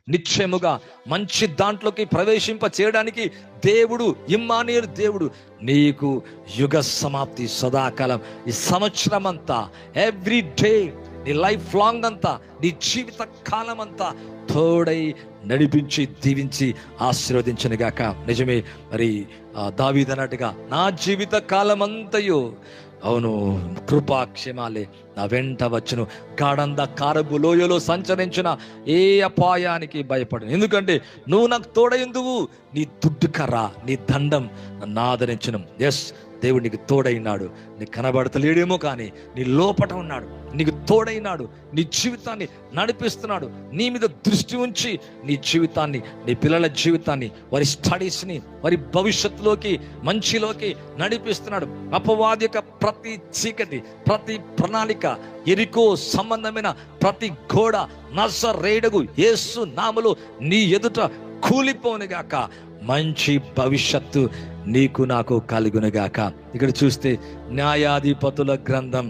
నిశ్చయముగా మంచి దాంట్లోకి ప్రవేశింప చేయడానికి దేవుడు ఇమ్మానుయేలు దేవుడు నీకు యుగ సమాప్తి సదాకాలం ఈ సంవత్సరం అంతా ఎవ్రీ డే నీ లైఫ్ లాంగ్ అంతా నీ జీవిత కాలం అంతా తోడై నడిపించి దీవించి ఆశీర్వదించను గాక. నిజమే, మరి దావీదు అన్నట్టుగా నా జీవిత కాలం అంతయు అవును కృపాక్షేమాలే నా వెంట వచ్చును, గాఢంద కారపు లోయలో సంచరించిన ఏ అపాయానికి భయపడను, ఎందుకంటే నువ్వు నాకు తోడైందువు, నీ దుడ్డు కర్ర నీ దండం నన్ను ఆదరించును. ఎస్, దేవుడు నీకు తోడైనాడు. నీకు కనబడతలేడేమో కానీ నీ లోపట ఉన్నాడు, నీకు తోడైనాడు, నీ జీవితాన్ని నడిపిస్తున్నాడు. నీ మీద దృష్టి ఉంచి నీ జీవితాన్ని, నీ పిల్లల జీవితాన్ని, వారి స్టడీస్ని, వారి భవిష్యత్తులోకి మంచిలోకి నడిపిస్తున్నాడు. అపవాది యొక్క ప్రతి చీకటి, ప్రతి ప్రణాళిక, ఎరికో సంబంధమైన ప్రతి గోడ నజరేయుడగు యేసు నామములో నీ ఎదుట కూలిపోనుగాక. మంచి భవిష్యత్తు నీకు నాకు కలుగునుగాక. ఇక్కడ చూస్తే న్యాయాధిపతుల గ్రంథం,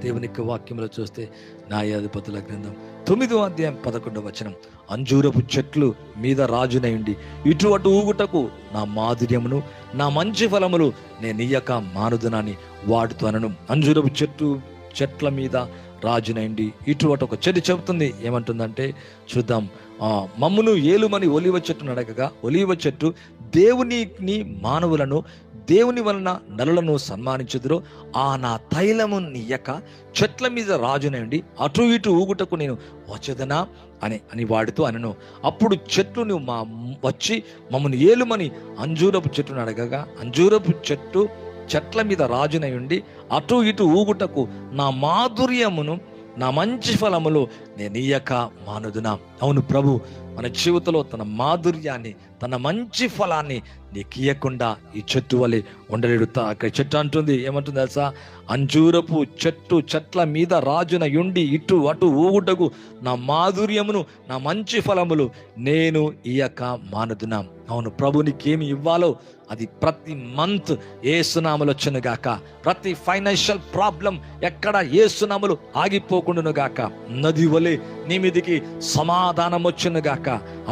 దేవుని వాక్యంలో చూస్తే న్యాయాధిపతుల గ్రంథం 9వ అధ్యాయం 11వ వచనం, అంజూరపు చెట్లు మీద రాజునయుండి ఇటు అటు ఊగుటకు నా మాధుర్యమును నా మంచి ఫలములు నేను ఇయ్యక మానుదునని వాడుతానను. అంజూరపు చెట్ల మీద రాజునైండి ఇటు అటు ఒక చెట్టు చెబుతుంది. ఏమంటుందంటే చూద్దాం. మమ్మును ఏలుమని ఒలివ చెట్టును అడగగా ఒలివ చెట్టు దేవుని మానవులను దేవుని వలన నరులను సన్మానించుదురో ఆ నా తైలము నీయక చెట్ల మీద రాజునండి అటు ఇటు ఊగుటకు నేను వచ్చేదనా అని వాడుతూ అనను. అప్పుడు చెట్లు నువ్వు వచ్చి మమ్మల్ని ఏలుమని అంజూరపు చెట్టును అడగగా అంజూరపు చెట్ల మీద రాజునై ఉండి అటు ఇటు ఊగుటకు నా మాధుర్యమును నా మంచి ఫలములు నేను ఇయ్యక మానుదునా. అవును, ప్రభు మన జీవితంలో తన మాధుర్యాన్ని, తన మంచి ఫలాన్ని నీకు ఇయ్యకుండా ఈ చెట్టు వలె ఉండలేడు. అక్కడ చెట్టు అంటుంది, ఏమంటుంది తెలుసా? అంజూరపు చెట్ల మీద రాజున యుండి ఇటు అటు ఊగుటకు నా మాధుర్యమును నా మంచి ఫలములు నేను ఇయ్యక మానుదునా. అవును, ప్రభు నీకేమి ఇవ్వాలో అది ప్రతి మంత్ యేసునామములో వచ్చును గాక. ప్రతి ఫైనాన్షియల్ ప్రాబ్లం ఎక్కడ యేసునామములు ఆగిపోకుండాను గాక. నది వలె నీ మీదికి సమాధానం వచ్చును గాక.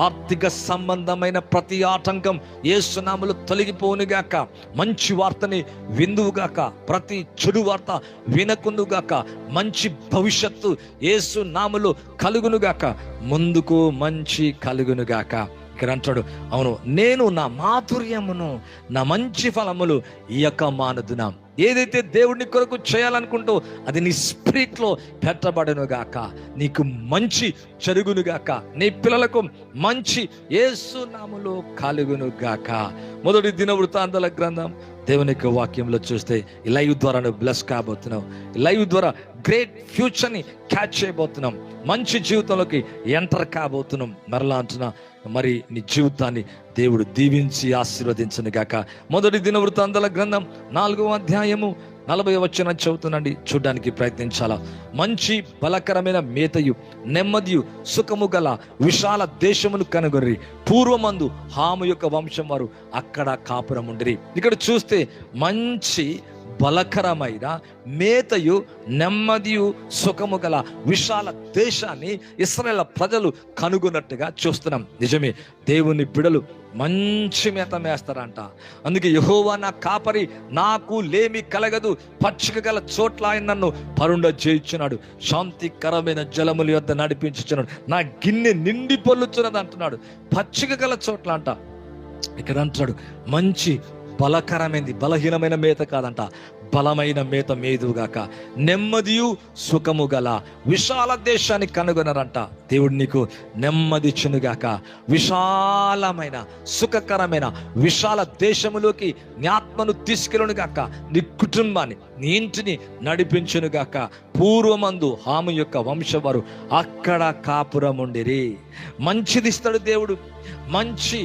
ఆర్థిక సంబంధమైన ప్రతి ఆటంకం యేసునామములో తొలగిపోను గాక. మంచి వార్తని విందువుగాక, ప్రతి చెడు వార్త వినకుందుగాక. మంచి భవిష్యత్తు యేసునామములో కలుగునుగాక. ముందుకు మంచి కలుగునుగాక. ఇక్కడ అంటాడు, అవును నేను నా మాధుర్యమును నా మంచి ఫలములు ఇయ్యక మానుదునా. ఏదైతే దేవుడిని కొరకు చేయాలనుకుంటూ అది నీ స్పిరిట్లో పెట్టబడునుగాక. నీకు మంచి జరుగునుగాక. నీ పిల్లలకు మంచి యేసు నామములో కలుగునుగాక. మొదటి దినవృత్తాంతాల గ్రంథం దేవుని యొక్క వాక్యంలో చూస్తే ఈ లైవ్ ద్వారా నువ్వు బ్లెస్ కాబోతున్నావు. ఈ లైవ్ ద్వారా గ్రేట్ ఫ్యూచర్ని క్యాచ్ చేయబోతున్నాం. మంచి జీవితంలోకి ఎంటర్ కాబోతున్నాం. మరలా అంటున్నా, మరి నీ జీవితాన్ని దేవుడు దీవించి ఆశీర్వదించును గాక. మొదటి దినవృత్తాంతాల గ్రంథం 4వ అధ్యాయము 40వ వచనం చదువుతుండండి, చూడడానికి ప్రయత్నించాలా. మంచి బలకరమైన మేతయు నెమ్మదియు సుఖము గల విశాల దేశమును కనుగొని పూర్వమందు హాము యొక్క వంశం వారు అక్కడ కాపురం ఉండిరి. ఇక్కడ చూస్తే మంచి బలకరమైన మేతయు నెమ్మదియు సుఖము గల విశాల దేశాన్ని ఇశ్రాయేలు ప్రజలు కనుగొన్నట్టుగా చూస్తున్నాం. నిజమే, దేవుని బిడలు మంచి మేత మేస్తారంట. అందుకే యెహోవా నా కాపరి, నాకు లేమి కలగదు, పచ్చిక గల చోట్ల ఆయన నన్ను పరుండ చేయించున్నాడు, శాంతికరమైన జలముల యొద్ద నడిపించుచున్నాడు, నా గిన్నె నిండి పొల్లుచున్నది అంటున్నాడు. పచ్చిక గల చోట్ల అంట. ఇక్కడ అంటున్నాడు మంచి బలకరమైనది, బలహీనమైన మేత కాదంట, బలమైన మేత మేదుగాక. నెమ్మదియు సుఖము గల విశాల దేశాన్ని కనుగొనరంట. దేవుడు నీకు నెమ్మది ఇచ్చునుగాక. విశాలమైన సుఖకరమైన విశాల దేశములోకి నీ ఆత్మను తీసుకెళ్ళునుగాక. నీ కుటుంబాన్ని, నీ ఇంటిని నడిపించునుగాక. పూర్వమందు హాము యొక్క వంశవారు అక్కడ కాపురం ఉండిరి. మంచిది ఇస్తాడు దేవుడు, మంచి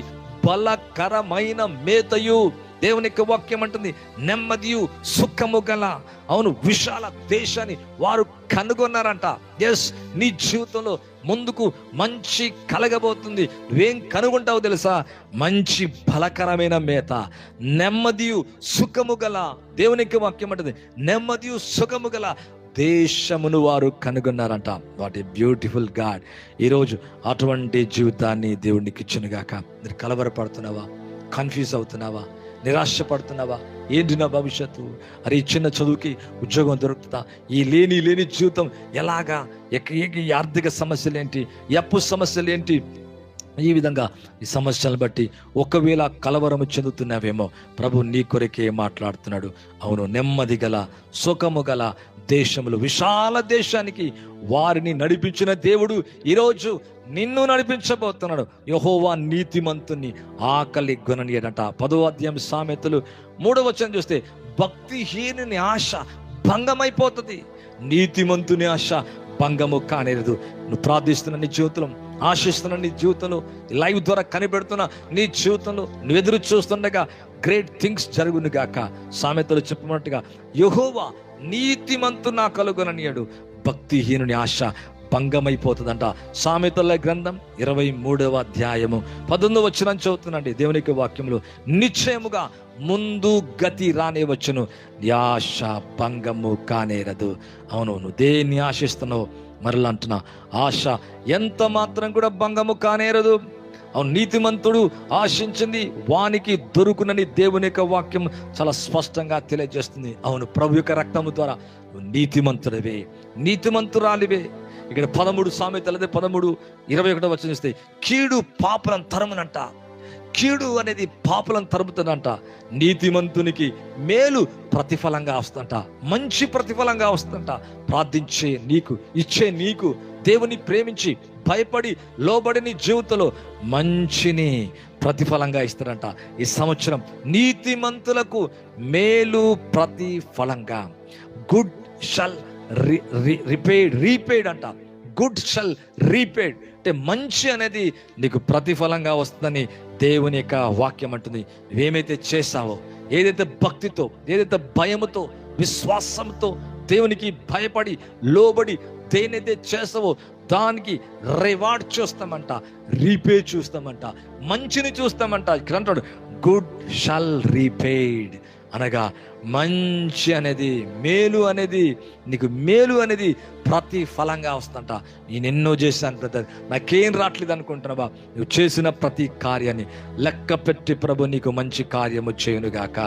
బలకరమైన మేతయు. దేవుని యొక్క వాక్యం అంటుంది నెమ్మదియు సుఖము గల, అవును, విశాల దేశాన్ని వారు కనుగొన్నారంట. ఎస్, నీ జీవితంలో ముందుకు మంచి కలగబోతుంది. నువ్వేం కనుగొంటావు తెలుసా? మంచి బలకరమైన మేత, నెమ్మదియు సుఖము గల. దేవుని యొక్క వాక్యం అంటుంది నెమ్మదియు సుఖము గల దేశమును వారు కనుగొన్నారంట. What a beautiful god. ఈరోజు అటువంటి జీవితాన్ని దేవునికి ఇచ్చునుగాక. మీరు కలవరపడుతున్నావా? కన్ఫ్యూజ్ అవుతున్నావా? నిరాశపడుతున్నావా? ఏంటి నా భవిష్యత్తు? అరే ఈ చిన్న చదువుకి ఉద్యోగం దొరుకుతుందా? ఈ లేని జీవితం ఎలాగా? ఈ ఆర్థిక సమస్యలు ఏంటి? ఈ అప్పు సమస్యలు ఏంటి? ఈ విధంగా ఈ సమస్యలను బట్టి ఒకవేళ కలవరము చెందుతున్నావేమో, ప్రభు నీ కొరకే మాట్లాడుతున్నాడు. అవును, నెమ్మది గల సుఖము గల దేశములు, విశాల దేశానికి వారిని నడిపించిన దేవుడు ఈరోజు నిన్ను నడిపించబోతున్నాడు. యెహోవా నీతిమంతుని ఆకలి గొననీయడంట. 10వ అధ్యాయం సామెతలు 3వ వచనం చూస్తే, భక్తిహీనుని ఆశ భంగమైపోతుంది, నీతిమంతుని ఆశ భంగము కానేరదు. నువ్వు ప్రార్థిస్తున్న నీ జీవితంలో, ఆశిస్తున్న నీ జీవితంలో, లైవ్ ద్వారా కనిపెడుతున్న నీ జీవితంలో నువ్వు ఎదురు చూస్తుండగా గ్రేట్ థింగ్స్ జరుగును గాక. సామెతలు చెప్పినట్టుగా యెహోవా నీతిమంతుని కలుగొననీయడు, భక్తిహీనుని ఆశ భంగమైపోతుందంట. సామెతల గ్రంథం 23వ అధ్యాయము 11వ వచనం చదువుతుందండి దేవునికి వాక్యములు. నిశ్చయముగా ముందు గతి రానే వచ్చును, ఆశ భంగము కానేరదు. అవును, నువ్వు దేన్ని ఆశిస్తున్నావు? మరలా అంటున్నా, ఆశ ఎంత మాత్రం కూడా భంగము కానేరదు. అవును, నీతిమంతుడు ఆశించింది వానికి దొరుకునని దేవుని యొక్క వాక్యం చాలా స్పష్టంగా తెలియజేస్తుంది. అవును, ప్రభు యొక్క రక్తము ద్వారా నీతిమంతుడివే, నీతిమంతురాలివే. ఇక్కడ 13 సామెతలదే 13:21 వచనం ఇస్తే, కీడు పాపలను తరమునంట. కీడు అనేది పాపలను తరుముతుందంట. నీతిమంతునికి మేలు ప్రతిఫలంగా వస్తుందంట, మంచి ప్రతిఫలంగా వస్తుందంట. ప్రార్థించే నీకు, ఇచ్చే నీకు, దేవుని ప్రేమించి భయపడి లోబడిని జీవితంలో మంచిని ప్రతిఫలంగా ఇస్తారంట. ఈ సంవత్సరం నీతిమంతులకు మేలు ప్రతిఫలంగా, గుడ్ షల్ రీపేడ్ అంట. గుడ్ షల్ రీపేడ్ అంటే మంచి అనేది నీకు ప్రతిఫలంగా వస్తుందని దేవుని యొక్క వాక్యం అంటుంది. నువ్వేమైతే చేసావో, ఏదైతే భక్తితో, ఏదైతే భయముతో, విశ్వాసంతో దేవునికి భయపడి లోబడి దేనైతే చేస్తావో దానికి రివార్డ్ చూస్తామంట, రీపే చూస్తామంట, మంచిని చూస్తామంట. ఇక్కడ అంటాడు గుడ్ షల్ రీపేడ్ అనగా మంచి అనేది, మేలు అనేది, నీకు మేలు అనేది ప్రతిఫలంగా వస్తుందంట. నేను ఎన్నో చేశాను బ్రదర్, నాకేం రావట్లేదు అనుకుంటున్నావా? నువ్వు చేసిన ప్రతి కార్యాన్ని లెక్క పెట్టి ప్రభు నీకు మంచి కార్యము చేయునుగాక.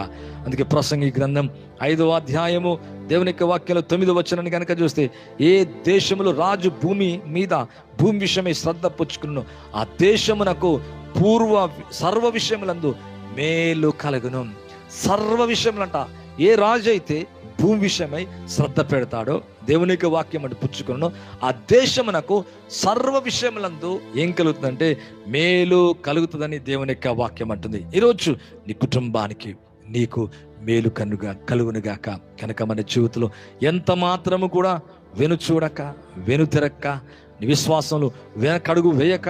అందుకే ప్రసంగి గ్రంథం 5వ అధ్యాయము దేవుని యొక్క వాక్యంలో 9వ వచనాన్ని కనుక చూస్తే, ఏ దేశములో రాజు భూమి విషయమై శ్రద్ధ పుచ్చుకును, ఆ దేశమునకు సర్వ విషయములందు మేలు కలుగును. సర్వ విషయములంట. ఏ రాజు అయితే భూమి విషయమై శ్రద్ధ పెడతాడో, దేవుని యొక్క వాక్యం అంటే పుచ్చుకును, ఆ దేశమునకు సర్వ విషయములందు ఏం కలుగుతుందంటే మేలు కలుగుతుందని దేవుని యొక్క వాక్యం అంటుంది. ఈరోజు నీ కుటుంబానికి నీకు మేలు కలుగునుగాక. కనుక మన జీవితంలో ఎంత మాత్రము కూడా వెనుచూడక, వెనుతిరక్క, నీ విశ్వాసంలో వెనకడుగు వేయక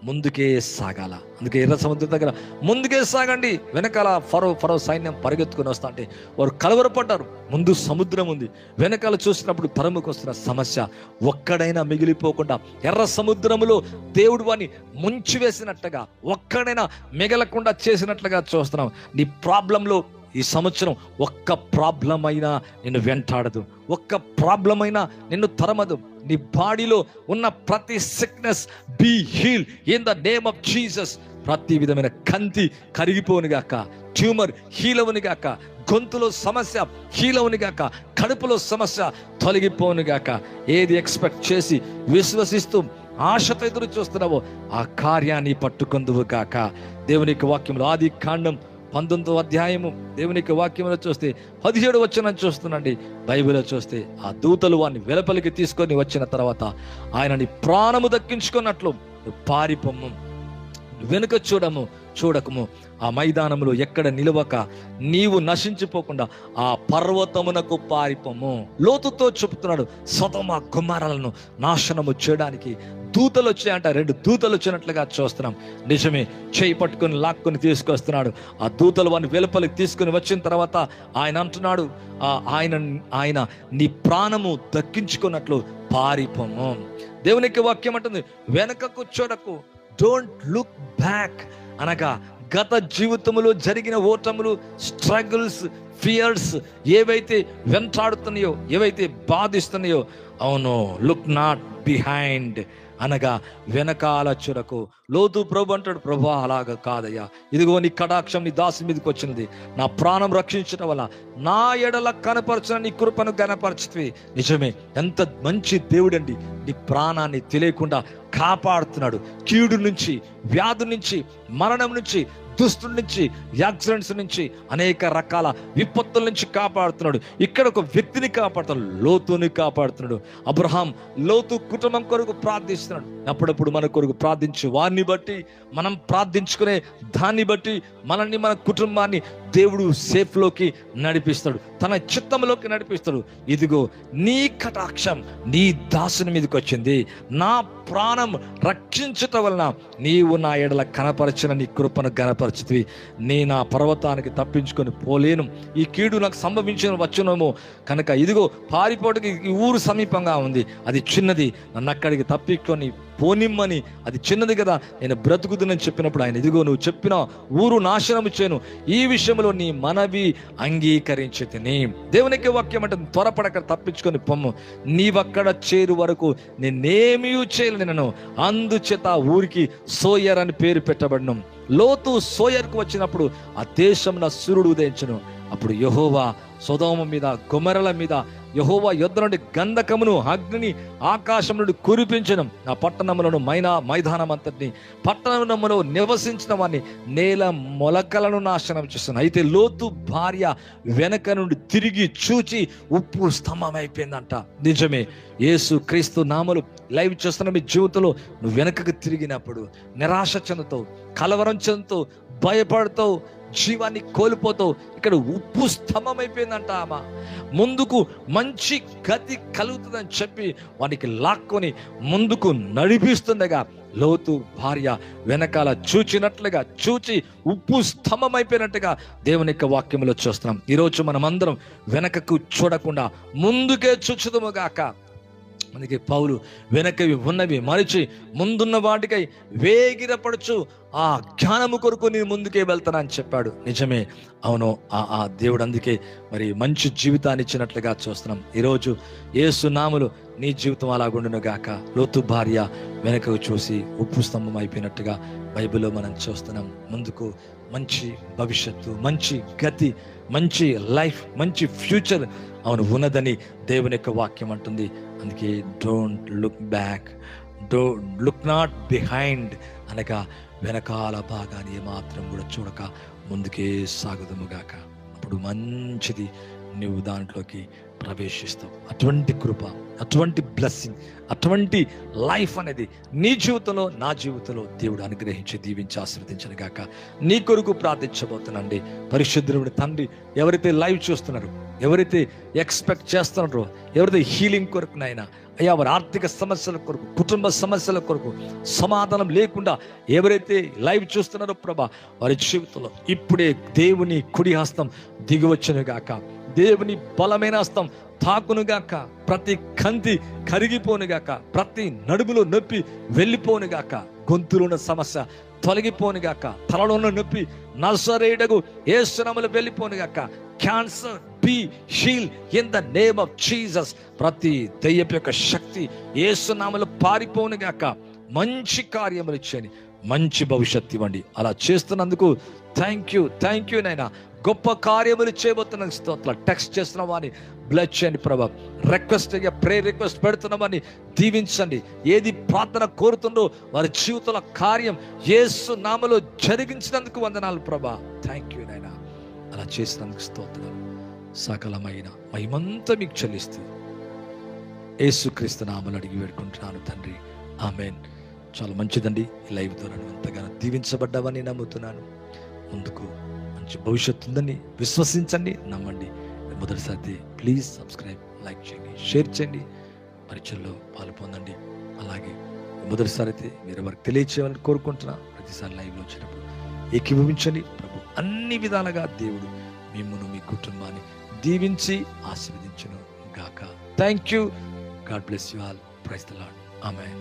ముందుకే సాగాల. అందుకే ఎర్ర సముద్రం దగ్గర ముందుకే సాగండి. వెనకాల ఫరో సైన్యం పరిగెత్తుకుని వస్తా అంటే వారు కలవరపడ్డారు. ముందు సముద్రం ఉంది, వెనకాల చూసినప్పుడు తరుముకు వస్తున్న సమస్య ఒక్కడైనా మిగిలిపోకుండా ఎర్ర సముద్రములో దేవుడు వాని ముంచివేసినట్టుగా, ఒక్కడైనా మిగలకుండా చేసినట్లుగా చూస్తున్నాం. నీ ప్రాబ్లంలో ఈ సంవత్సరం ఒక్క ప్రాబ్లం అయినా నిన్ను వెంటాడదు, ఒక్క ప్రాబ్లం అయినా నిన్ను తరమదు. నీ బాడీలో ఉన్న ప్రతి sickness be heal in the name of Jesus. ప్రతి విధమైన కంతి కరిగిపోనుగాక, ట్యూమర్ హీలవునిగాక, గొంతులో సమస్య హీలవునిగాక, కడుపులో సమస్య తొలగిపోనుగాక. ఏది ఎక్స్పెక్ట్ చేసి విశ్వసిస్తూ ఆశతో ఎదురు చూస్తున్నావో ఆ కార్యాన్ని పట్టుకుందువు గాక. దేవునికి వాక్యంలో ఆది కాండం 19వ అధ్యాయము దేవునికి వాక్యంలో చూస్తే 17వ వచనం చూస్తున్నాండి. బైబిల్లో చూస్తే ఆ దూతలు వాడిని వెలుపలికి తీసుకొని వచ్చిన తర్వాత ఆయనని ప్రాణము దక్కించుకున్నట్లు పారిపోము, వెనుక చూడకము, ఆ మైదానములో ఎక్కడ నిలవక నీవు నశించిపోకుండా ఆ పర్వతమునకు పారిపోము. లోతుతో చెబుతున్నాడు, సొదొమ గొమొర్రాలను నాశనము చేయడానికి దూతలు వచ్చాయంట. 2 దూతలు వచ్చినట్లుగా చూస్తున్నాం. నిజమే, చేయి పట్టుకొని లాక్కొని తీసుకొస్తున్నాడు. ఆ దూతలు వాడిని వెలుపలికి తీసుకుని వచ్చిన తర్వాత ఆయన అంటున్నాడు, ఆయన నీ ప్రాణము దక్కించుకున్నట్లు పారిపోము. దేవునికి వాక్యం అంటుంది, వెనకకు చూడకు, డోంట్ లుక్ బ్యాక్ అనగా గత జీవితంలో జరిగిన ఓటములు, స్ట్రగుల్స్, ఫియర్స్ ఏవైతే వెంటాడుతున్నాయో, ఏవైతే బాధిస్తున్నాయో, అవును, లుక్ నాట్ బిహైండ్ అనగా వెనకాల చురకు. లోతు ప్రభు అంటాడు, ప్రభు అలాగ కాదయ్యా, ఇదిగో నీ కటాక్షం నీ దాసి మీదకి వచ్చినది, నా ప్రాణం రక్షించడం వల్ల నా ఎడల కనపరచిన నీ కృపను గనపరచుతవి. నిజమే, ఎంత మంచి దేవుడండి, నీ ప్రాణాన్ని తెలియకుండా కాపాడుతున్నాడు. కీడు నుంచి, వ్యాధి నుంచి, మరణం నుంచి, దుస్తుల నుంచి, యాక్సిడెంట్స్ నుంచి, అనేక రకాల విపత్తుల నుంచి కాపాడుతున్నాడు. ఇక్కడ ఒక వ్యక్తిని కాపాడుతున్నాడు, లోతుని కాపాడుతున్నాడు. అబ్రహాం లోతు కుటుంబం కొరకు ప్రార్థిస్తున్నాడు. అప్పుడప్పుడు మన కొరకు ప్రార్థించు వారిని బట్టి, మనం ప్రార్థించుకునే దాన్ని బట్టి మనల్ని, మన కుటుంబాన్ని దేవుడు సేఫ్లోకి నడిపిస్తాడు, తన చిత్తంలోకి నడిపిస్తాడు. ఇదిగో నీ కటాక్షం నీ దాసుని మీదకి వచ్చింది, నా ప్రాణం రక్షించటం వలన నీవు నా ఎడల కనపరచిన నీ కృపను గనపరచితివి. నీ నా పర్వతానికి తప్పించుకొని పోలేను, ఈ కీడు నాకు సంభవించిన వచ్చునేమో కనుక ఇదిగో పారిపోటుకి ఈ ఊరు సమీపంగా ఉంది, అది చిన్నది, నన్ను అక్కడికి తప్పించుకొని పోనిమ్మని, అది చిన్నది కదా, నేను బ్రతుకుతుందని చెప్పినప్పుడు ఆయన, ఇదిగో నువ్వు చెప్పిన ఊరు నాశనము చేయను, ఈ విషయంలో నీ మనవి అంగీకరించితిని. దేవునికి వాక్యం అంటే త్వరపడక తప్పించుకొని పొమ్ము, నీవక్కడ చేరు వరకు నేనేమీ చేయలేను. అందుచేత ఊరికి సోయర్ అని పేరు పెట్టబడను. లోతు సోయర్కు వచ్చినప్పుడు ఆ దేశంలో సూర్యుడు ఉదయించును. అప్పుడు యెహోవా సొదొమ మీద, గొమొర్రా మీద, యెహోవా యొద్ద నుండి గంధకమును, అగ్నిని ఆకాశం నుండి కురిపించను. ఆ పట్టణములను, మైదానం అంతటిని, పట్టణములో నివసించిన వారిని, నేల మొలకలను నాశనం చేస్తాను. అయితే లోతు భార్య వెనక నుండి తిరిగి చూచి ఉప్పు స్తంభం అయిపోయిందంట. నిజమే, యేసు క్రీస్తు నామలు లైవ్ చేస్తున్న మీ జీవితంలో నువ్వు వెనకకు తిరిగినప్పుడు నిరాశ చెందుతావు, కలవరం చెందుతావు, భయపడతావు, జీవాన్ని కోల్పోతావు. ఇక్కడ ఉప్పు స్తంభం అయిపోయిందంట. ఆమె ముందుకు మంచి గతి కలుగుతుందని చెప్పి వానికి లాక్కొని ముందుకు నడిపిస్తుండగా లోతు భార్య వెనకాల చూచినట్లుగా చూచి ఉప్పు స్తంభం అయిపోయినట్టుగా దేవుని యొక్క వాక్యంలో చూస్తున్నాం. ఈరోజు మనం అందరం వెనకకు చూడకుండా ముందుకే చూచుదుము గాక. అందుకే పౌలు వెనకవి ఉన్నవి మరిచి ముందున్న వాటికై వేగిరపడుచు ఆ జ్ఞానము కొరకు నేను ముందుకే వెళ్తానని చెప్పాడు. నిజమే, అవును, ఆ దేవుడు అందుకే మరి మంచి జీవితాన్ని ఇచ్చినట్లుగా చూస్తున్నాం. ఈరోజు యేసు నామములో నీ జీవితం అలాగుండును గాక. లోతు భార్య వెనకకు చూసి ఉప్పు స్తంభం అయిపోయినట్టుగా బైబిల్లో మనం చూస్తున్నాం. ముందుకు మంచి భవిష్యత్తు, మంచి గతి, మంచి లైఫ్, మంచి ఫ్యూచర్ అవును ఉన్నదని దేవుని యొక్క వాక్యం అంటుంది. అందుకే don't look back, don't look not behind అనగా వెనకాల భాగాన్ని ఏమాత్రం కూడా చూడక ముందుకే సాగుదముగాక. అప్పుడు మంచిది, నువ్వు దాంట్లోకి ప్రవేశిస్తావు. అటువంటి కృప, అటువంటి బ్లెస్సింగ్, అటువంటి లైఫ్ అనేది నీ జీవితంలో, నా జీవితంలో దేవుడు అనుగ్రహించి దీవించి ఆశీర్వదించను గాక. నీ కొరకు ప్రార్థించబోతున్నాండి. పరిశుద్ధుడు తండ్రి, ఎవరైతే లైవ్ చూస్తున్నారో, ఎవరైతే ఎక్స్పెక్ట్ చేస్తున్నారో, ఎవరైతే హీలింగ్ కొరకునైనా అయ్యా, వారి ఆర్థిక సమస్యల కొరకు, కుటుంబ సమస్యల కొరకు సమాధానం లేకుండా ఎవరైతే లైవ్ చూస్తున్నారో ప్రభా, వారి జీవితంలో ఇప్పుడే దేవుని కుడి హస్తం దిగివచ్చును గాక. దేవుని బలమైన హస్తం తాకునుగాక. ప్రతి కంతి కరిగిపోనుగాక. ప్రతి నడుములో నొప్పి వెళ్ళిపోనుగాక. గొంతులో ఉన్న సమస్య తొలగిపోనుగాక. తలలో ఉన్న నొప్పి నజరేయుడగు యేసు నామములో వెళ్ళిపోనుగాక. Cancer be heal in the name of Jesus. ప్రతి దయ్యపు యొక్క శక్తి యేసు నామములో పారిపోనుగాక. మంచి కార్యములు ఇచ్చేయండి, మంచి భవిష్యత్తు ఇవ్వండి. అలా చేస్తున్నందుకు థ్యాంక్ యూ నైనా. గొప్ప కార్యములు చేయబోతున్న స్తోత్రాలు. టెక్స్ట్ చేస్తున్న వారిని బ్లెస్ చేయండి ప్రభా. రిక్వెస్ట్ ప్రేయర్ రిక్వెస్ట్ పెడుతున్న వారిని దీవించండి. ఏది ప్రార్థన కోరుతుందో వారి జీవితంలో కార్యం యేసు నామములో జరిగించినందుకు వందనాలు ప్రభా. థ్యాంక్ యూ నైనా. అలా చేసినందుకు స్తోత్రాలు. సకలమైన మహిమంతా మీకు చెల్లిస్తూ యేసుక్రీస్తు నామములో అడిగి వేడుకుంటున్నాను తండ్రి, ఆమేన్. చాలా మంచిదండి. ఈ లైవ్ ద్వారా ఎంతగానో దీవించబడ్డావని నమ్ముతున్నాను. ముందుకు మంచి భవిష్యత్తు ఉందని విశ్వసించండి, నమ్మండి. మొదటిసారి ప్లీజ్ సబ్స్క్రైబ్, లైక్ చేయండి, షేర్ చేయండి, పరిచయంలో పాలు పొందండి. అలాగే మొదటిసారి అయితే మీరు ఎవరికి తెలియచేయాలని కోరుకుంటున్నా. ప్రతిసారి లైవ్లో వచ్చినప్పుడు ఏకీభవించండి. ప్రభు అన్ని విధాలుగా దేవుడు మిమ్మును, మీ కుటుంబాన్ని దీవించి ఆశీర్వదించును గాక. Thank you. God bless you all. Praise the Lord. Amen.